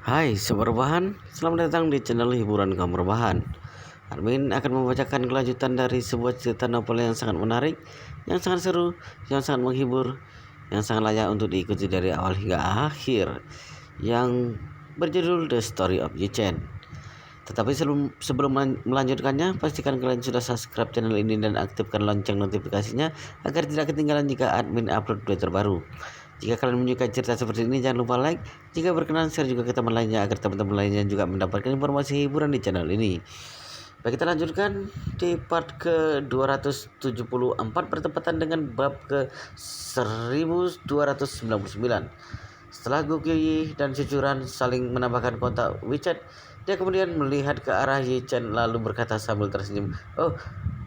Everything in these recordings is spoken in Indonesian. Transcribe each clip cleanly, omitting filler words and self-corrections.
Hai Sobat Rebahan, selamat datang di channel hiburan kaum rebahan. Admin akan membacakan kelanjutan dari sebuah cerita novel yang sangat menarik, yang sangat seru, yang sangat menghibur, yang sangat layak untuk diikuti dari awal hingga akhir, yang berjudul The Story of Yi-Chen. Tetapi sebelum melanjutkannya, pastikan kalian sudah subscribe channel ini dan aktifkan lonceng notifikasinya agar tidak ketinggalan jika admin upload video terbaru. Jika kalian menyukai cerita seperti ini, jangan lupa like. Jika berkenan, share juga ke teman lainnya agar teman-teman lainnya juga mendapatkan informasi hiburan di channel ini. Baik, kita lanjutkan di part ke-274 bertepatan dengan bab ke-1299. Setelah Gokyo dan Cucuran saling menambahkan kontak WeChat, dia kemudian melihat ke arah Yi-Chen lalu berkata sambil tersenyum, "Oh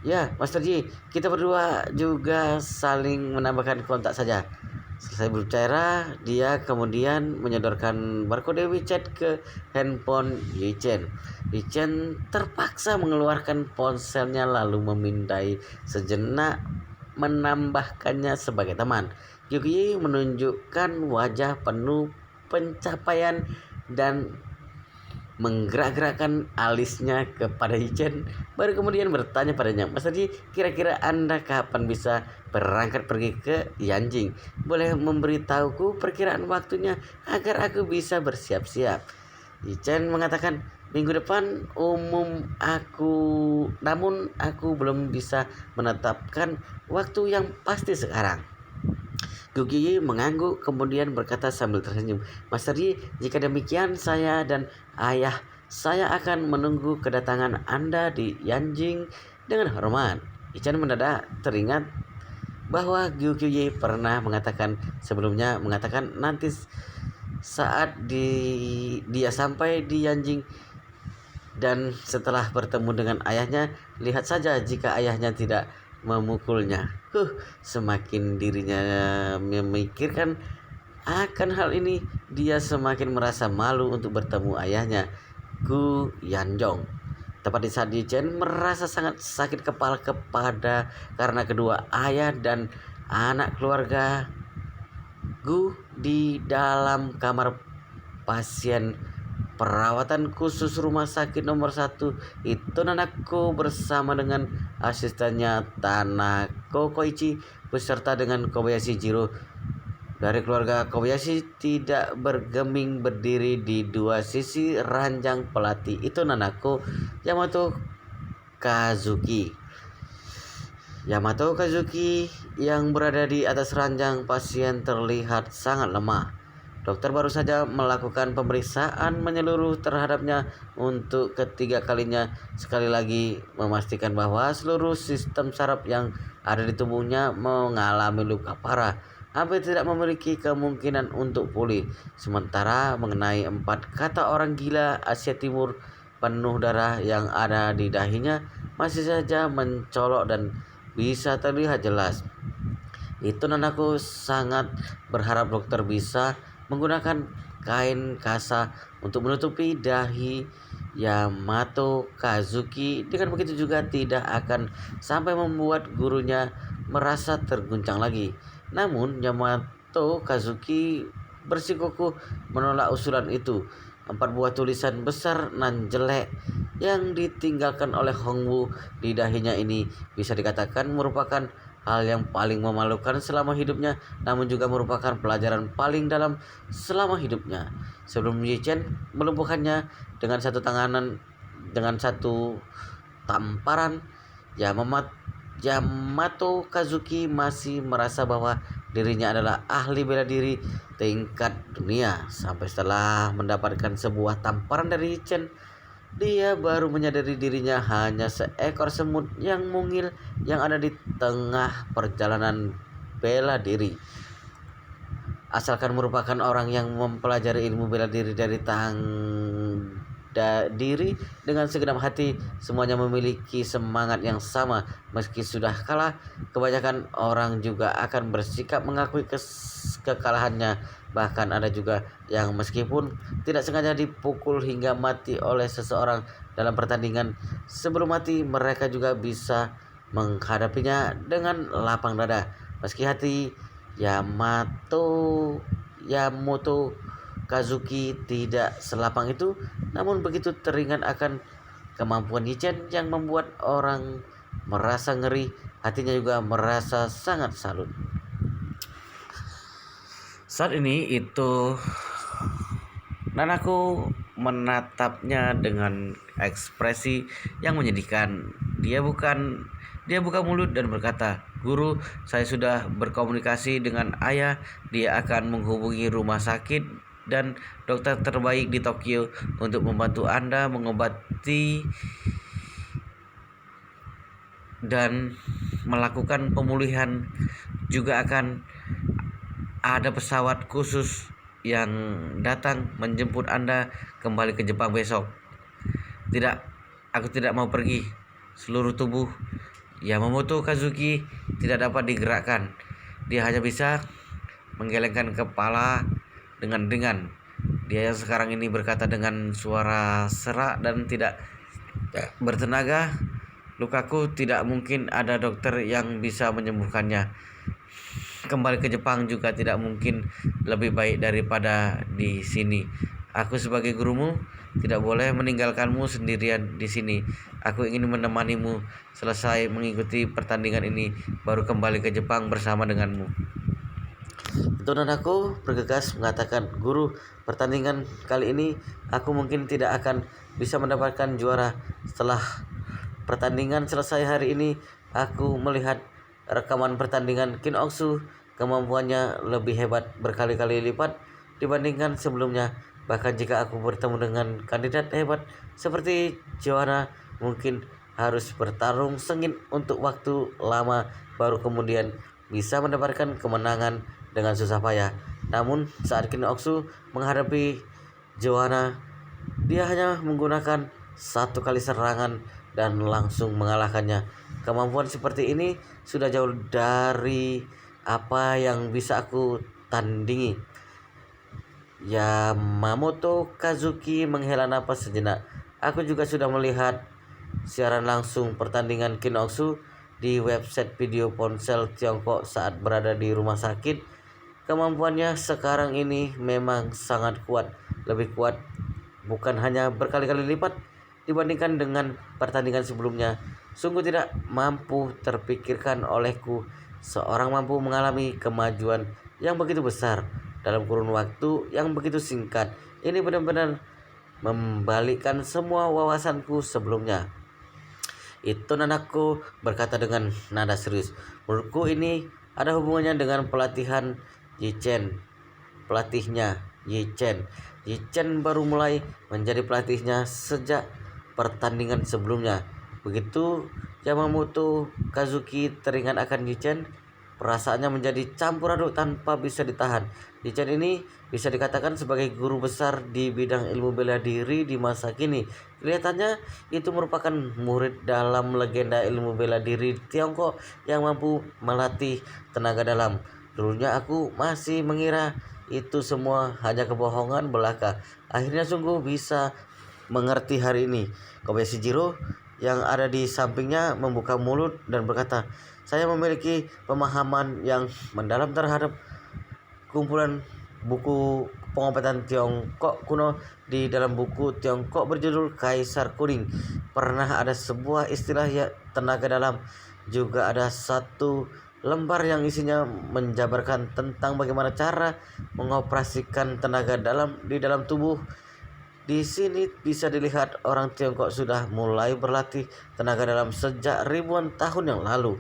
ya, Master Yi, kita berdua juga saling menambahkan kontak saja." Selesai berbicara, dia kemudian menyodorkan barcode WeChat ke handphone Yi-Chen. Yi-Chen terpaksa mengeluarkan ponselnya lalu memindai sejenak menambahkannya sebagai teman. Yuki menunjukkan wajah penuh pencapaian dan menggerak-gerakkan alisnya kepada Yi-Chen, baru kemudian bertanya padanya, "Mas Haji, kira-kira Anda kapan bisa berangkat pergi ke Yanjing? Boleh memberitahuku perkiraan waktunya agar aku bisa bersiap-siap?" Yi-Chen mengatakan, "Minggu depan namun aku belum bisa menetapkan waktu yang pasti sekarang." Gugi mengangguk kemudian berkata sambil tersenyum, "Master Yi, jika demikian saya dan ayah saya akan menunggu kedatangan Anda di Yanjing dengan hormat." Ichan mendadak teringat bahwa Gugi pernah sebelumnya mengatakan nanti saat dia sampai di Yanjing dan setelah bertemu dengan ayahnya, lihat saja jika ayahnya tidak memukulnya. Semakin dirinya memikirkan akan hal ini, dia semakin merasa malu untuk bertemu ayahnya, Gu Yanjong. Tepat di saat Yi-Chen merasa sangat sakit kepala karena kedua ayah dan anak keluarga Gu di dalam kamar pasien perawatan khusus rumah sakit nomor 1 itu, Nanako bersama dengan asistennya Tanako Koichi beserta dengan Kobayashi Jiro dari keluarga Kobayashi tidak bergeming berdiri di dua sisi ranjang pelatih itu Nanako Yamato Kazuki yang berada di atas ranjang pasien terlihat sangat lemah. Dokter baru saja melakukan pemeriksaan menyeluruh terhadapnya untuk ketiga kalinya, sekali lagi memastikan bahwa seluruh sistem saraf yang ada di tubuhnya mengalami luka parah, hampir tidak memiliki kemungkinan untuk pulih. Sementara mengenai 4 kata orang gila Asia Timur penuh darah yang ada di dahinya masih saja mencolok dan bisa terlihat jelas. Itu Nanako sangat berharap dokter bisa menggunakan kain kasa untuk menutupi dahi Yamato Kazuki. Dengan begitu juga tidak akan sampai membuat gurunya merasa terguncang lagi. Namun Yamato Kazuki bersikukuh menolak usulan itu. 4 buah tulisan besar nan jelek yang ditinggalkan oleh Hongwu di dahinya ini bisa dikatakan merupakan hal yang paling memalukan selama hidupnya, namun juga merupakan pelajaran paling dalam selama hidupnya. Sebelum Yi-Chen melumpuhkannya dengan satu tamparan, Yamato Kazuki masih merasa bahwa dirinya adalah ahli bela diri tingkat dunia. Sampai setelah mendapatkan sebuah tamparan dari Yi-Chen, dia baru menyadari dirinya hanya seekor semut yang mungil yang ada di tengah perjalanan bela diri. Asalkan merupakan orang yang mempelajari ilmu bela diri dari diri dengan segenap hati, semuanya memiliki semangat yang sama. Meski sudah kalah, kebanyakan orang juga akan bersikap mengakui kekalahannya. Bahkan ada juga yang meskipun tidak sengaja dipukul hingga mati oleh seseorang dalam pertandingan, sebelum mati mereka juga bisa menghadapinya dengan lapang dada. Meski hati Yamato Kazuki tidak selapang itu, namun begitu teringat akan kemampuan Yichen yang membuat orang merasa ngeri, hatinya juga merasa sangat salut. Saat ini itu Nanaku menatapnya dengan ekspresi yang menyedihkan. Dia buka mulut dan berkata, "Guru, saya sudah berkomunikasi dengan ayah. Dia akan menghubungi rumah sakit dan dokter terbaik di Tokyo untuk membantu Anda mengobati dan melakukan pemulihan. Juga akan ada pesawat khusus yang datang menjemput Anda kembali ke Jepang besok." Tidak, aku tidak mau pergi. Seluruh tubuh Yamamoto Kazuki tidak dapat digerakkan. Dia hanya bisa menggelengkan kepala dengan ringan. Dia yang sekarang ini berkata dengan suara serak dan tidak bertenaga, "Lukaku tidak mungkin ada dokter yang bisa menyembuhkannya. Kembali ke Jepang juga tidak mungkin lebih baik daripada di sini. Aku sebagai gurumu tidak boleh meninggalkanmu sendirian di sini. Aku ingin menemanimu selesai mengikuti pertandingan ini, baru kembali ke Jepang bersama denganmu." Itu Nanaku bergegas mengatakan, "Guru, pertandingan kali ini aku mungkin tidak akan bisa mendapatkan juara. Setelah pertandingan selesai hari ini, aku melihat rekaman pertandingan Kinoksu. Kemampuannya lebih hebat berkali-kali lipat dibandingkan sebelumnya. Bahkan jika aku bertemu dengan kandidat hebat seperti Joanna, mungkin harus bertarung sengit untuk waktu lama baru kemudian bisa mendapatkan kemenangan dengan susah payah. Namun saat Kinoksu menghadapi Joanna, dia hanya menggunakan satu kali serangan dan langsung mengalahkannya. Kemampuan seperti ini sudah jauh dari apa yang bisa aku tandingi." Yamamoto Kazuki menghela napas sejenak. "Aku juga sudah melihat siaran langsung pertandingan Kinoksu di website video ponsel Tiongkok saat berada di rumah sakit. Kemampuannya sekarang ini memang sangat kuat, lebih kuat bukan hanya berkali-kali lipat dibandingkan dengan pertandingan sebelumnya. Sungguh tidak mampu terpikirkan olehku seorang mampu mengalami kemajuan yang begitu besar dalam kurun waktu yang begitu singkat. Ini benar-benar membalikkan semua wawasanku sebelumnya." Itu Nanaku berkata dengan nada serius. "Menurutku ini ada hubungannya dengan pelatihan Yichen. Pelatihnya Yichen. Yichen baru mulai menjadi pelatihnya sejak pertandingan sebelumnya." Begitu Yamamoto Kazuki teringat akan Yichen, perasaannya menjadi campur aduk tanpa bisa ditahan. Yichen ini bisa dikatakan sebagai guru besar di bidang ilmu bela diri di masa kini. Kelihatannya itu merupakan murid dalam legenda ilmu bela diri Tiongkok yang mampu melatih tenaga dalam. Dulunya aku masih mengira itu semua hanya kebohongan belaka. Akhirnya sungguh bisa mengerti hari ini." Kobayashi Jiro yang ada di sampingnya membuka mulut dan berkata, "Saya memiliki pemahaman yang mendalam terhadap kumpulan buku pengobatan Tiongkok kuno. Di dalam buku Tiongkok berjudul Kaisar Kuning, pernah ada sebuah istilah ya tenaga dalam. Juga ada satu lembar yang isinya menjabarkan tentang bagaimana cara mengoperasikan tenaga dalam di dalam tubuh. Di sini bisa dilihat orang Tiongkok sudah mulai berlatih tenaga dalam sejak ribuan tahun yang lalu."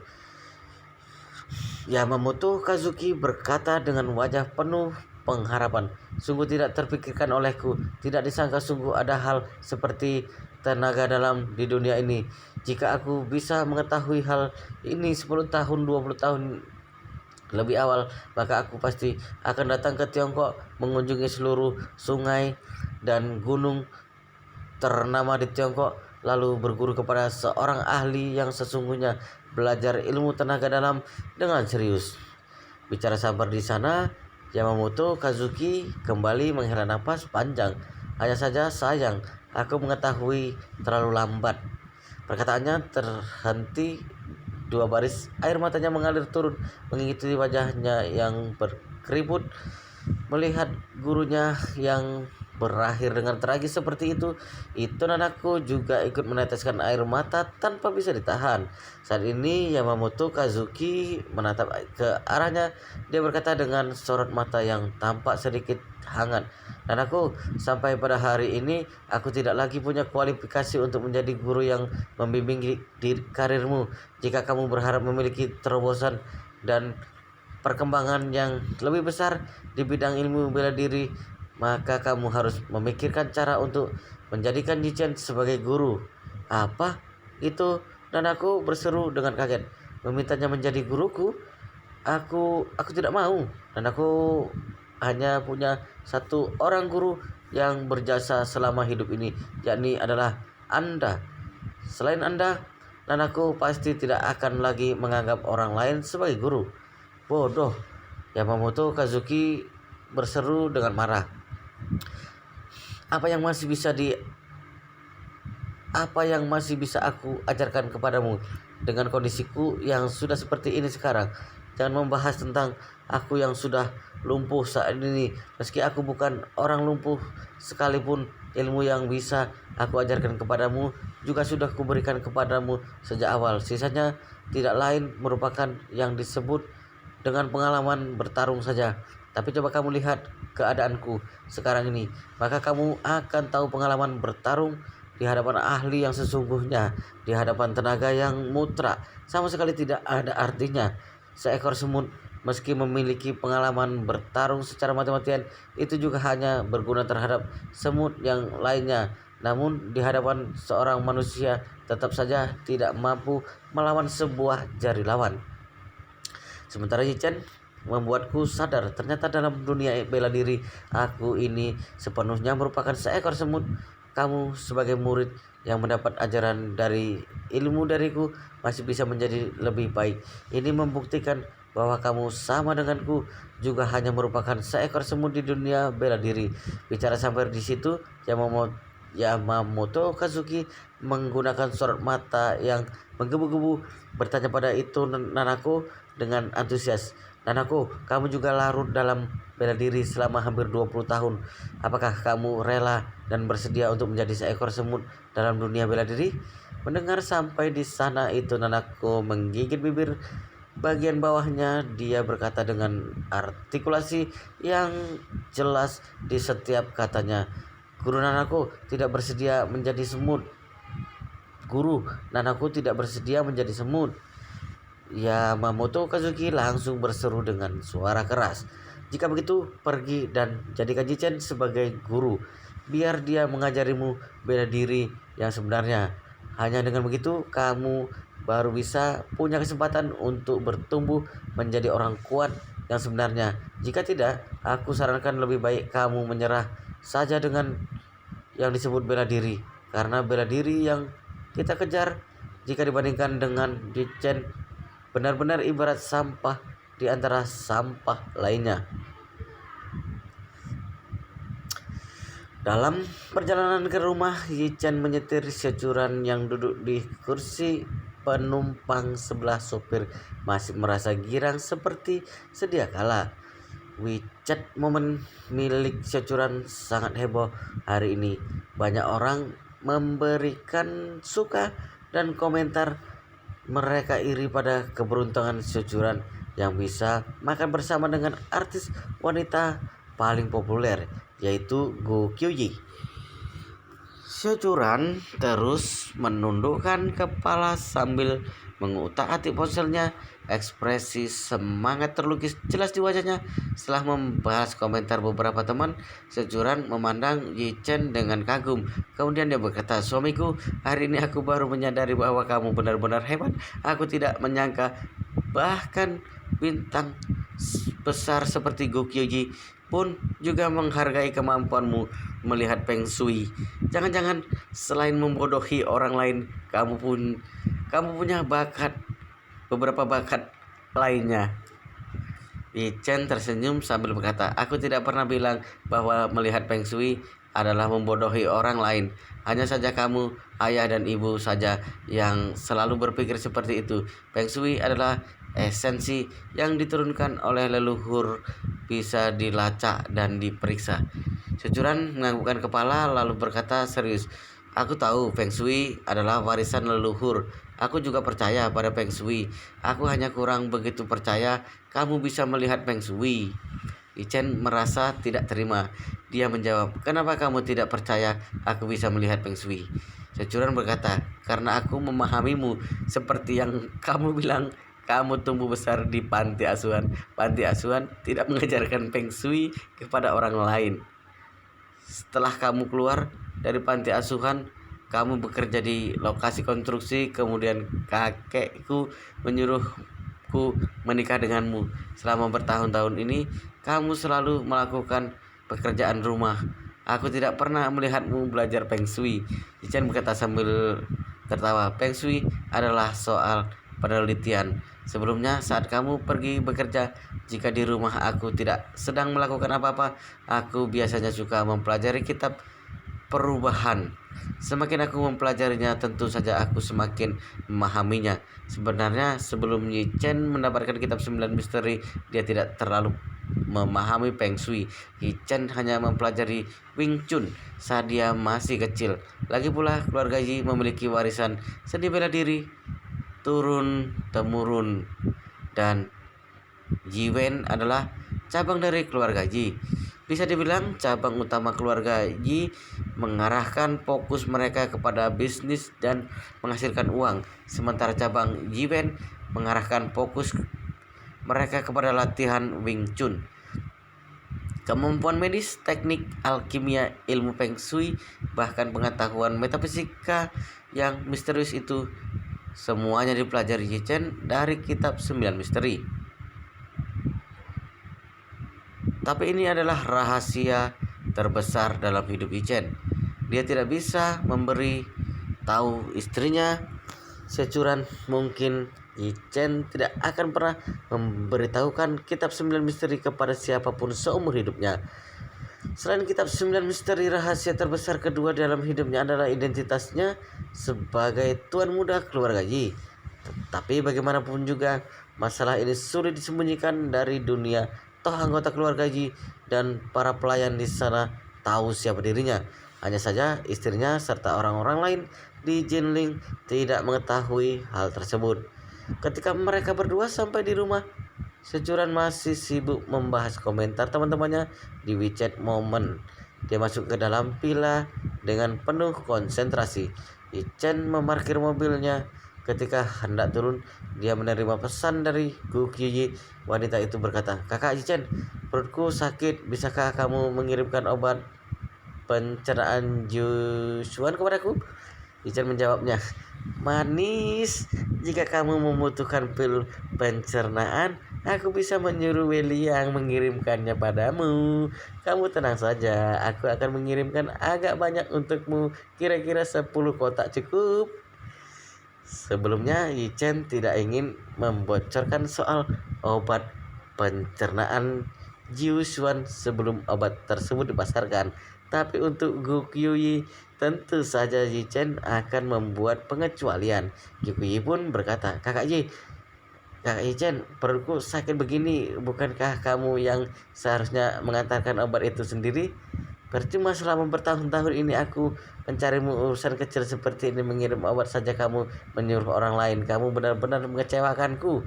Yamamoto Kazuki berkata dengan wajah penuh pengharapan, "Sungguh tidak terpikirkan olehku. Tidak disangka sungguh ada hal seperti tenaga dalam di dunia ini. Jika aku bisa mengetahui hal ini 10 tahun, 20 tahun lebih awal, maka aku pasti akan datang ke Tiongkok, mengunjungi seluruh sungai dan gunung ternama di Tiongkok, lalu berguru kepada seorang ahli yang sesungguhnya, belajar ilmu tenaga dalam dengan serius." Bicara sabar di sana, Yamamoto Kazuki kembali menghela napas panjang. "Hanya saja sayang, aku mengetahui terlalu lambat." Perkataannya terhenti. Dua baris air matanya mengalir turun mengikuti wajahnya yang berkeriput. Melihat gurunya yang berakhir dengan tragis seperti itu Nanako juga ikut meneteskan air mata tanpa bisa ditahan. Saat ini Yamamoto Kazuki menatap ke arahnya. Dia berkata dengan sorot mata yang tampak sedikit hangat, Nanako, sampai pada hari ini aku tidak lagi punya kualifikasi untuk menjadi guru yang membimbing di karirmu. Jika kamu berharap memiliki terobosan dan perkembangan yang lebih besar di bidang ilmu bela diri, maka kamu harus memikirkan cara untuk menjadikan Jichen sebagai guru. Apa itu? Dan aku berseru dengan kaget. Memintanya menjadi guruku? Aku tidak mau. Dan aku hanya punya satu orang guru yang berjasa selama hidup ini, yakni adalah Anda. Selain Anda, dan aku pasti tidak akan lagi menganggap orang lain sebagai guru. Bodoh, Yamamoto Kazuki berseru dengan marah. Apa yang masih bisa di Apa yang masih bisa aku ajarkan kepadamu dengan kondisiku yang sudah seperti ini sekarang? Jangan membahas tentang aku yang sudah lumpuh saat ini. Meski aku bukan orang lumpuh sekalipun, ilmu yang bisa aku ajarkan kepadamu juga sudah kuberikan kepadamu sejak awal. Sisanya tidak lain merupakan yang disebut dengan pengalaman bertarung saja. Tapi coba kamu lihat keadaanku sekarang ini, maka kamu akan tahu pengalaman bertarung di hadapan ahli yang sesungguhnya, di hadapan tenaga yang mutlak sama sekali tidak ada artinya. Seekor semut meski memiliki pengalaman bertarung secara mati-matian, itu juga hanya berguna terhadap semut yang lainnya. Namun di hadapan seorang manusia tetap saja tidak mampu melawan sebuah jari lawan. Sementara Yichen membuatku sadar ternyata dalam dunia bela diri aku ini sepenuhnya merupakan seekor semut. Kamu sebagai murid yang mendapat ajaran dari ilmu dariku masih bisa menjadi lebih baik. Ini membuktikan bahwa kamu sama denganku, juga hanya merupakan seekor semut di dunia bela diri. Bicara sampai di situ, Yamamoto Kazuki menggunakan sorot mata yang menggebu-gebu bertanya pada itu Nanako dengan antusias. Nanako, kamu juga larut dalam bela diri selama hampir 20 tahun. Apakah kamu rela dan bersedia untuk menjadi seekor semut dalam dunia bela diri? Mendengar sampai di sana itu Nanako menggigit bibir bagian bawahnya. Dia berkata dengan artikulasi yang jelas di setiap katanya, Guru Nanako tidak bersedia menjadi semut. Guru Nanako tidak bersedia menjadi semut. Yamamoto Kazuki langsung berseru dengan suara keras. Jika begitu, pergi dan jadikan Jichen sebagai guru. Biar dia mengajarimu bela diri yang sebenarnya. Hanya dengan begitu, kamu baru bisa punya kesempatan untuk bertumbuh menjadi orang kuat yang sebenarnya. Jika tidak, aku sarankan lebih baik kamu menyerah saja dengan yang disebut bela diri. Karena bela diri yang kita kejar jika dibandingkan dengan Jichen benar-benar ibarat sampah di antara sampah lainnya. Dalam perjalanan ke rumah, Yichen menyetir Sechuran yang duduk di kursi penumpang sebelah sopir masih merasa girang seperti sedia kala. WeChat momen milik Sechuran sangat heboh hari ini. Banyak orang memberikan suka dan komentar. Mereka iri pada keberuntungan Sechuran yang bisa makan bersama dengan artis wanita paling populer, yaitu Go Kyuji. Sechuran terus menundukkan kepala sambil mengutak-atik ponselnya. Ekspresi semangat terlukis jelas di wajahnya. Setelah membahas komentar beberapa teman, Sechuran memandang Yichen dengan kagum. Kemudian dia berkata, suamiku, hari ini aku baru menyadari bahwa kamu benar-benar hebat. Aku tidak menyangka bahkan bintang besar seperti Go Kyoji pun juga menghargai kemampuanmu melihat Feng Shui. Jangan-jangan selain membodohi orang lain, kamu punya beberapa bakat lainnya. Yichen tersenyum sambil berkata, aku tidak pernah bilang bahwa melihat Feng Shui adalah membodohi orang lain. Hanya saja kamu, ayah dan ibu saja yang selalu berpikir seperti itu. Feng Shui adalah esensi yang diturunkan oleh leluhur bisa dilacak dan diperiksa. Securan menganggukkan kepala lalu berkata serius, aku tahu Feng Shui adalah warisan leluhur. Aku juga percaya pada Feng Shui. Aku hanya kurang begitu percaya kamu bisa melihat Feng Shui. Ichen merasa tidak terima. Dia menjawab, kenapa kamu tidak percaya aku bisa melihat Feng Shui? Securan berkata, karena aku memahamimu seperti yang kamu bilang. Kamu tumbuh besar di panti asuhan. Panti asuhan tidak mengajarkan Feng Shui kepada orang lain. Setelah kamu keluar dari panti asuhan, kamu bekerja di lokasi konstruksi, kemudian kakekku menyuruhku menikah denganmu. Selama bertahun-tahun ini, kamu selalu melakukan pekerjaan rumah. Aku tidak pernah melihatmu belajar Feng Shui. Chen berkata sambil tertawa. Feng Shui adalah soal penelitian. Sebelumnya, saat kamu pergi bekerja, jika di rumah aku tidak sedang melakukan apa-apa, aku biasanya suka mempelajari kitab perubahan. Semakin aku mempelajarinya, tentu saja aku semakin memahaminya. Sebenarnya sebelum Yi Chen mendapatkan kitab 9 misteri, dia tidak terlalu memahami Feng Shui. Yi Chen hanya mempelajari Wing Chun saat dia masih kecil. Lagi pula keluarga Yi memiliki warisan seni bela diri turun temurun, dan Yi Wen adalah cabang dari keluarga Yi. Bisa dibilang cabang utama keluarga Yi mengarahkan fokus mereka kepada bisnis dan menghasilkan uang, sementara cabang Yi Wen mengarahkan fokus mereka kepada latihan Wing Chun. Kemampuan medis, teknik alkimia, ilmu Feng Shui, bahkan pengetahuan metafisika yang misterius itu semuanya dipelajari Yi Chen dari kitab 9 misteri. Tapi ini adalah rahasia terbesar dalam hidup Yi Chen. Dia tidak bisa memberi tahu istrinya. Securan mungkin Yi Chen tidak akan pernah memberitahukan kitab 9 misteri kepada siapapun seumur hidupnya. Selain kitab 9 misteri, rahasia terbesar kedua dalam hidupnya adalah identitasnya sebagai tuan muda keluarga Yi. Tapi bagaimanapun juga, masalah ini sulit disembunyikan dari dunia. Toh anggota keluarga Yi dan para pelayan di sana tahu siapa dirinya. Hanya saja istrinya serta orang-orang lain di Jinling tidak mengetahui hal tersebut. Ketika mereka berdua sampai di rumah, Securan masih sibuk membahas komentar teman-temannya di WeChat Moment. Dia masuk ke dalam villa dengan penuh konsentrasi. Chen memarkir mobilnya. Ketika hendak turun, dia menerima pesan dari Gu Qiyi. Wanita itu berkata, "Kakak Chen, perutku sakit. Bisakah kamu mengirimkan obat pencernaan Jushuan kepadaku?" Chen menjawabnya, "Manis, jika kamu membutuhkan pil pencernaan, aku bisa menyuruh Willy yang mengirimkannya padamu. Kamu tenang saja, aku akan mengirimkan agak banyak untukmu. Kira-kira 10 kotak cukup." Sebelumnya, Yi Chen tidak ingin membocorkan soal obat pencernaan Jiu Xuan sebelum obat tersebut dipasarkan. Tapi untuk Gu Qiyi, tentu saja Yi Chen akan membuat pengecualian. Gu Qiyi pun berkata, Kakak Yi Chen, perutku sakit begini. Bukankah kamu yang seharusnya mengantarkan obat itu sendiri? Percuma selama bertahun-tahun ini aku mencarimu, urusan kecil seperti ini mengirim obat saja kamu menyuruh orang lain. Kamu benar-benar mengecewakanku.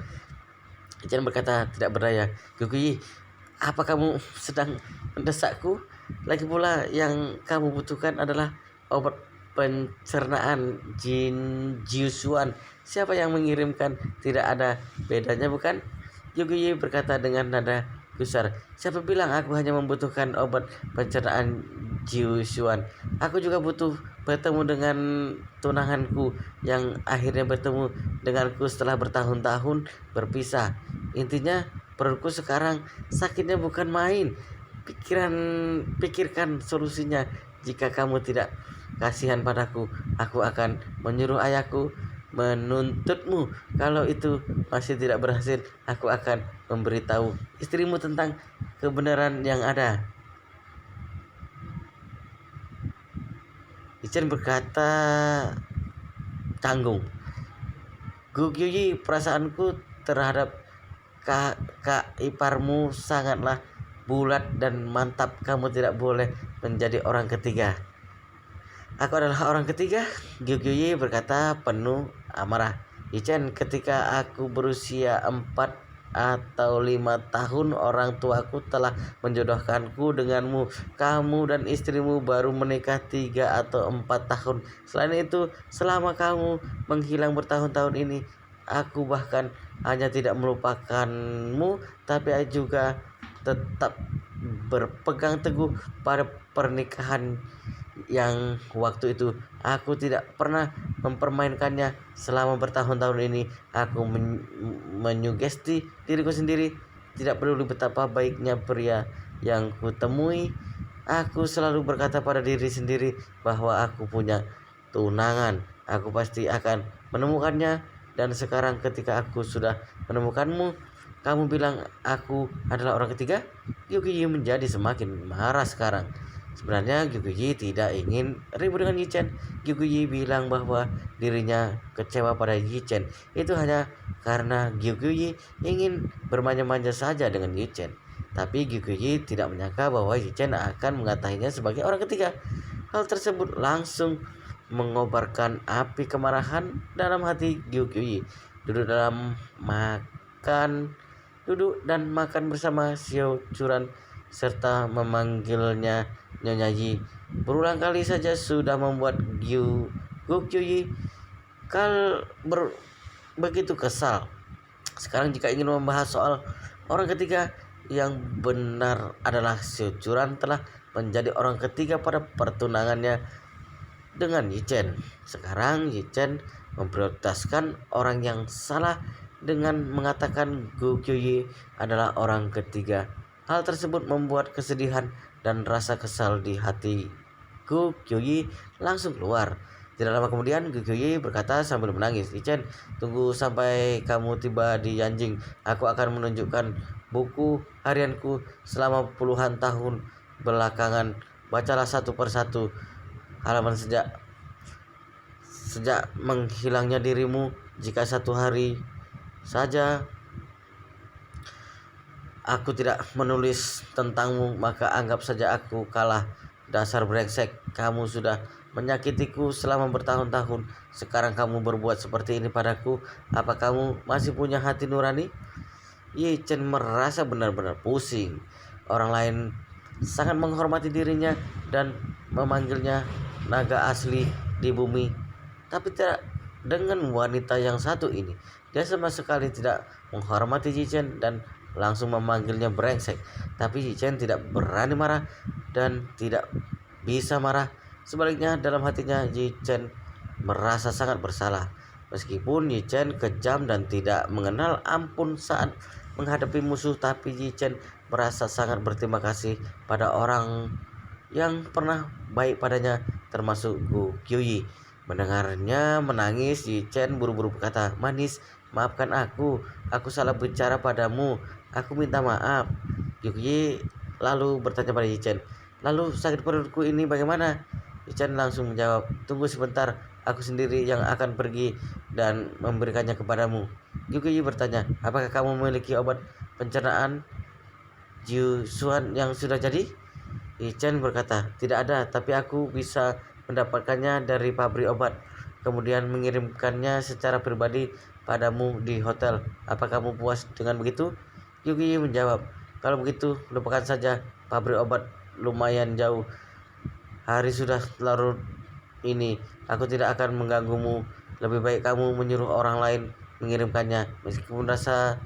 Chen berkata tidak berdaya. Guguyi, apa kamu sedang mendesakku? Lagi pula yang kamu butuhkan adalah obat pencernaan Jin Jiusuan. Siapa yang mengirimkan? Tidak ada bedanya bukan? Guguyi berkata dengan nada gusar. Siapa bilang aku hanya membutuhkan obat pencernaan Jiusuan? Aku juga butuh bertemu dengan tunanganku yang akhirnya bertemu denganku setelah bertahun-tahun berpisah. Intinya perutku sekarang sakitnya bukan main. Pikirkan solusinya. Jika kamu tidak kasihan padaku, aku akan menyuruh ayahku menuntutmu. Kalau itu masih tidak berhasil, aku akan memberitahu istrimu tentang kebenaran yang ada. Chen berkata canggung. Gu Qiyi, perasaanku terhadap kakak iparmu sangatlah bulat dan mantap. Kamu tidak boleh menjadi orang ketiga. Aku adalah orang ketiga, Gyugyuyi berkata penuh amarah. Yichen, ketika aku berusia 4 atau 5 tahun, orang tuaku telah menjodohkanku denganmu. Kamu dan istrimu baru menikah 3 atau 4 tahun. Selain itu, selama kamu menghilang bertahun-tahun ini, aku bahkan hanya tidak melupakanmu, tapi juga tetap berpegang teguh pada pernikahan yang waktu itu aku tidak pernah mempermainkannya. Selama bertahun-tahun ini aku menyugesti diriku sendiri, tidak peduli betapa baiknya pria yang kutemui, aku selalu berkata pada diri sendiri bahwa aku punya tunangan, aku pasti akan menemukannya. Dan sekarang ketika aku sudah menemukanmu, kamu bilang aku adalah orang ketiga. Yuki menjadi semakin marah sekarang. Sebenarnya Gyuguyi tidak ingin ribut dengan Yichen. Gyuguyi bilang bahwa dirinya kecewa pada Yichen. Itu hanya karena Gyuguyi ingin bermanja-manja saja dengan Yichen. Tapi Gyuguyi tidak menyangka bahwa Yichen akan mengatakannya sebagai orang ketiga. Hal tersebut langsung mengobarkan api kemarahan dalam hati Gyuguyi. Duduk dan makan bersama Xiao Churan serta memanggilnya Nyonya Yi berulang kali saja sudah membuat Gyugyuyi begitu kesal. Sekarang jika ingin membahas soal orang ketiga, yang benar adalah Xiao Churan telah menjadi orang ketiga pada pertunangannya dengan Yichen. Sekarang Yichen memprioritaskan orang yang salah dengan mengatakan Gyugyuyi adalah orang ketiga. Hal tersebut membuat kesedihan dan rasa kesal di hati Gyugyuyi langsung keluar. Tidak lama kemudian Gyugyuyi berkata sambil menangis, Yichen, tunggu sampai kamu tiba di Yanjing. Aku akan menunjukkan buku harianku selama puluhan tahun belakangan. Bacalah satu persatu halaman sejak menghilangnya dirimu. Jika satu hari saja aku tidak menulis tentangmu, maka anggap saja aku kalah. Dasar brengsek, kamu sudah menyakitiku selama bertahun-tahun. Sekarang kamu berbuat seperti ini padaku. Apa kamu masih punya hati nurani? Ye Chen merasa benar-benar pusing. Orang lain sangat menghormati dirinya dan memanggilnya naga asli di bumi, tapi tidak dengan wanita yang satu ini. Dia sama sekali tidak menghormati Yichen dan langsung memanggilnya brengsek. Tapi Yichen tidak berani marah dan tidak bisa marah. Sebaliknya dalam hatinya Yichen merasa sangat bersalah. Meskipun Yichen kejam dan tidak mengenal ampun saat menghadapi musuh, tapi Yichen merasa sangat berterima kasih pada orang yang pernah baik padanya, termasuk Gyugyuyi. Mendengarnya menangis, Yichen buru-buru berkata, manis, maafkan aku salah bicara padamu, aku minta maaf. Gyugyuyi lalu bertanya pada Yichen, lalu sakit perutku ini bagaimana? Yichen langsung menjawab, tunggu sebentar, aku sendiri yang akan pergi dan memberikannya kepadamu. Gyugyuyi bertanya, apakah kamu memiliki obat pencernaan Jiusuan yang sudah jadi? Yichen berkata, tidak ada, tapi aku bisa mendapatkannya dari pabrik obat, kemudian mengirimkannya secara pribadi padamu di hotel. Apa kamu puas dengan begitu? Yuki menjawab, kalau begitu lupakan saja pabrik obat, lumayan jauh. Hari sudah larut ini, aku tidak akan mengganggumu. Lebih baik kamu menyuruh orang lain mengirimkannya. Meskipun rasa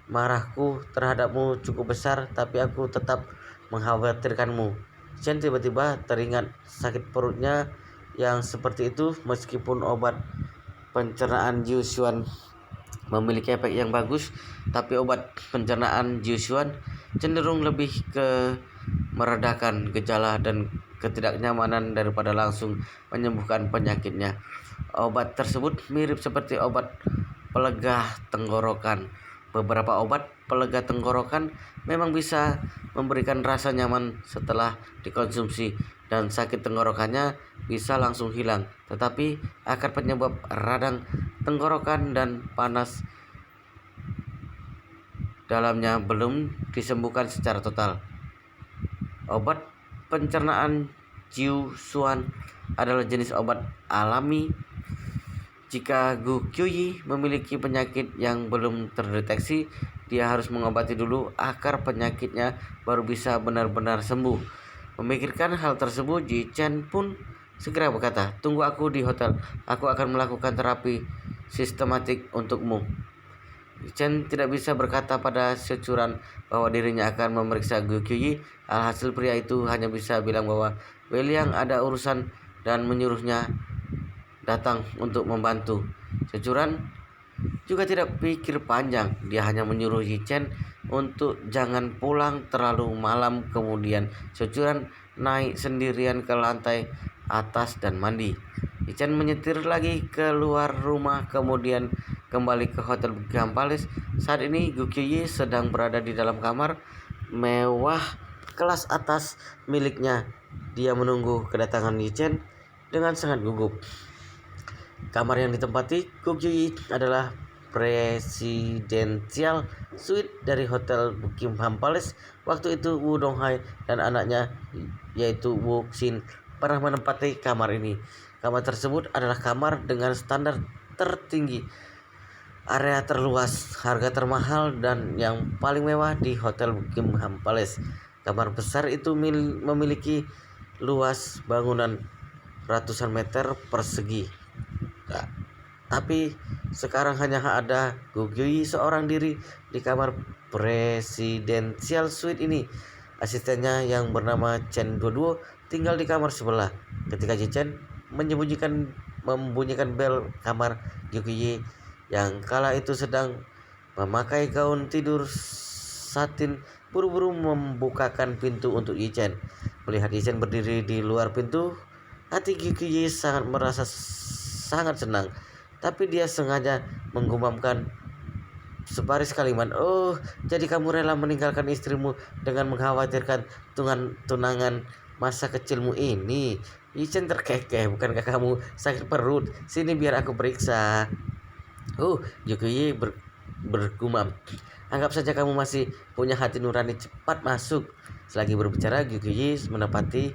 marahku terhadapmu cukup besar, tapi aku tetap mengkhawatirkanmu. Chen tiba-tiba teringat sakit perutnya yang seperti itu. Meskipun obat pencernaan Jiusuan memiliki efek yang bagus, tapi obat pencernaan Jiusuan cenderung lebih ke meredakan gejala dan ketidaknyamanan daripada langsung menyembuhkan penyakitnya. Obat tersebut mirip seperti obat pelegah tenggorokan. Beberapa obat pelega tenggorokan memang bisa memberikan rasa nyaman setelah dikonsumsi dan sakit tenggorokannya bisa langsung hilang. Tetapi akar penyebab radang tenggorokan dan panas dalamnya belum disembuhkan secara total. Obat pencernaan Jiu Xuan adalah jenis obat alami. Jika Gu Qiuyi memiliki penyakit yang belum terdeteksi, dia harus mengobati dulu akar penyakitnya baru bisa benar-benar sembuh. Memikirkan hal tersebut, Ji Chen pun segera berkata, "Tunggu aku di hotel. Aku akan melakukan terapi sistematik untukmu." Chen tidak bisa berkata pada Securan bahwa dirinya akan memeriksa Gu Qiuyi. Alhasil pria itu hanya bisa bilang bahwa Wei Liang ada urusan dan menyuruhnya datang untuk membantu. Securan juga tidak pikir panjang, dia hanya menyuruh Yi Chen untuk jangan pulang terlalu malam. Kemudian Securan naik sendirian ke lantai atas dan mandi. Yi Chen menyetir lagi keluar rumah, kemudian kembali ke hotel Buckingham Palace. Saat ini Gu Qiuyi sedang berada di dalam kamar mewah kelas atas miliknya. Dia menunggu kedatangan Yi Chen dengan sangat gugup. Kamar yang ditempati Gu Qiuyi adalah Presidential Suite dari Hotel Buckingham Palace. Waktu itu Wu Donghai dan anaknya yaitu Wu Xin pernah menempati kamar ini. Kamar tersebut adalah kamar dengan standar tertinggi, area terluas, harga termahal, dan yang paling mewah di Hotel Buckingham Palace. Kamar besar itu memiliki luas bangunan ratusan meter persegi. Tapi sekarang hanya ada Gu Qiuyi seorang diri di kamar Presidential Suite ini. Asistennya yang bernama Chen Duoduo tinggal di kamar sebelah. Ketika Ji Chen membunyikan bel kamar, Gu Qiuyi yang kala itu sedang memakai gaun tidur satin buru-buru membukakan pintu untuk Yi Chen. Melihat Yi Chen berdiri di luar pintu, hati Gu Qiuyi merasa sangat senang. Tapi dia sengaja menggumamkan sebaris kalimat, "Oh, jadi kamu rela meninggalkan istrimu dengan mengkhawatirkan tunangan masa kecilmu ini?" Yi Chen terkekeh, "Bukankah kamu sakit perut? Sini biar aku periksa." Gu Qiuyi bergumam, "Anggap saja kamu masih punya hati nurani, cepat masuk." Selagi berbicara, Gu Qiuyi menepati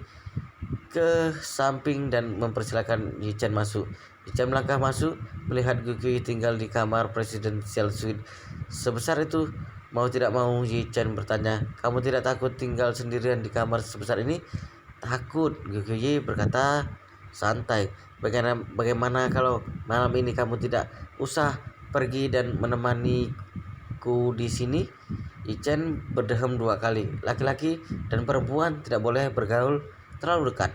ke samping dan mempersilahkan Yi Chen masuk. Yi Chen melangkah masuk, melihat Gu Qiuyi tinggal di kamar Presidential Suite sebesar itu. Mau tidak mau Yi Chen bertanya, "Kamu tidak takut tinggal sendirian di kamar sebesar ini?" "Takut," Gu Qiuyi berkata santai. Bagaimana kalau malam ini kamu tidak usah pergi dan menemaniku di sini?" Yi Chen berdehem 2 kali. Laki-laki dan perempuan tidak boleh bergaul terlalu dekat.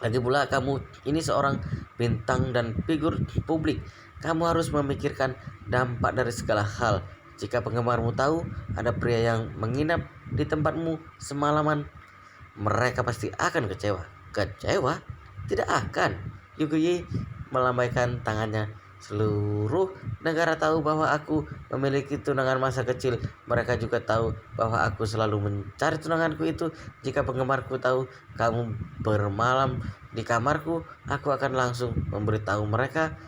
Lagi pula kamu ini seorang bintang dan figur publik. Kamu harus memikirkan dampak dari segala hal. Jika penggemarmu tahu ada pria yang menginap di tempatmu semalaman, mereka pasti akan kecewa. Kecewa? Tidak akan. Gu Qiuyi melambaikan tangannya. "Seluruh negara tahu bahwa aku memiliki tunangan masa kecil. Mereka juga tahu bahwa aku selalu mencari tunanganku itu. Jika penggemarku tahu kamu bermalam di kamarku, aku akan langsung memberitahu mereka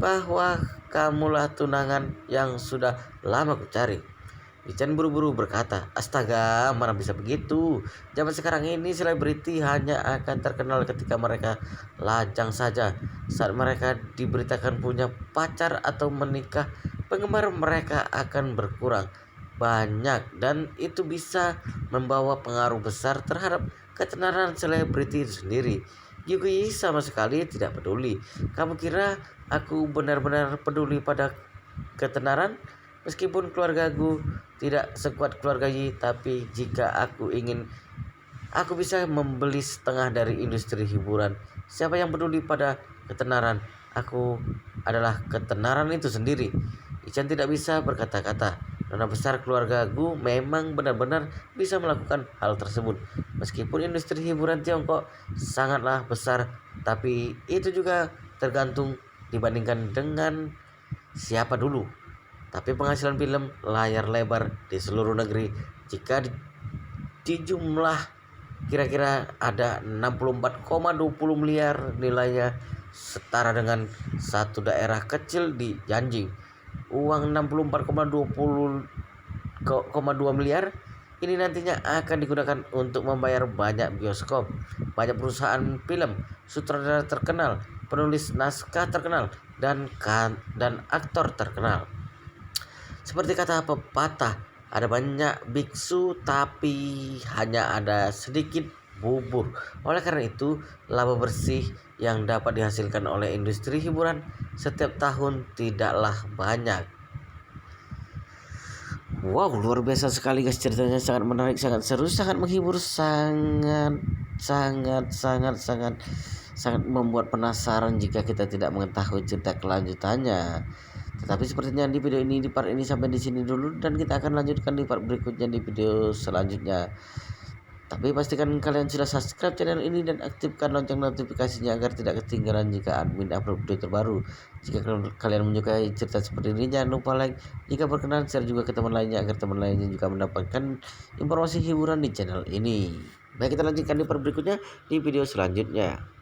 bahwa kamulah tunangan yang sudah lama ku cari." Yi Chen buru-buru berkata, "Astaga, mana bisa begitu? Zaman sekarang ini selebriti hanya akan terkenal ketika mereka lajang saja. Saat mereka diberitakan punya pacar atau menikah, penggemar mereka akan berkurang banyak dan itu bisa membawa pengaruh besar terhadap ketenaran selebriti itu sendiri." Gu Qiuyi sama sekali tidak peduli. "Kamu kira aku benar-benar peduli pada ketenaran? Meskipun keluargaku tidak sekuat keluarga Yi, tapi jika aku ingin, aku bisa membeli setengah dari industri hiburan. Siapa yang peduli pada ketenaran? Aku adalah ketenaran itu sendiri." Yi Chen tidak bisa berkata-kata. Nona besar keluarga Gu memang benar-benar bisa melakukan hal tersebut. Meskipun industri hiburan Tiongkok sangatlah besar, tapi itu juga tergantung dibandingkan dengan siapa dulu. Tapi penghasilan film layar lebar di seluruh negeri, jika di jumlah kira-kira ada 64,20 miliar nilainya, setara dengan satu daerah kecil di Yanjing. Uang 64,20 miliar ini nantinya akan digunakan untuk membayar banyak bioskop, banyak perusahaan film, sutradara terkenal, penulis naskah terkenal, dan aktor terkenal. Seperti kata pepatah, ada banyak biksu tapi hanya ada sedikit bubur. Oleh karena itu, laba bersih yang dapat dihasilkan oleh industri hiburan setiap tahun tidaklah banyak. Wow, luar biasa sekali guys, ceritanya sangat menarik, sangat seru, sangat menghibur, sangat sangat sangat sangat sangat membuat penasaran jika kita tidak mengetahui cerita kelanjutannya. Tetapi sepertinya di video ini, di part ini sampai di sini dulu, dan kita akan lanjutkan di part berikutnya di video selanjutnya. Tapi pastikan kalian sudah subscribe channel ini dan aktifkan lonceng notifikasinya agar tidak ketinggalan jika admin upload video terbaru. Jika kalian menyukai cerita seperti ini, jangan lupa like. Jika berkenan, share juga ke teman lainnya agar teman lainnya juga mendapatkan informasi hiburan di channel ini. Baik, kita lanjutkan di part berikutnya di video selanjutnya.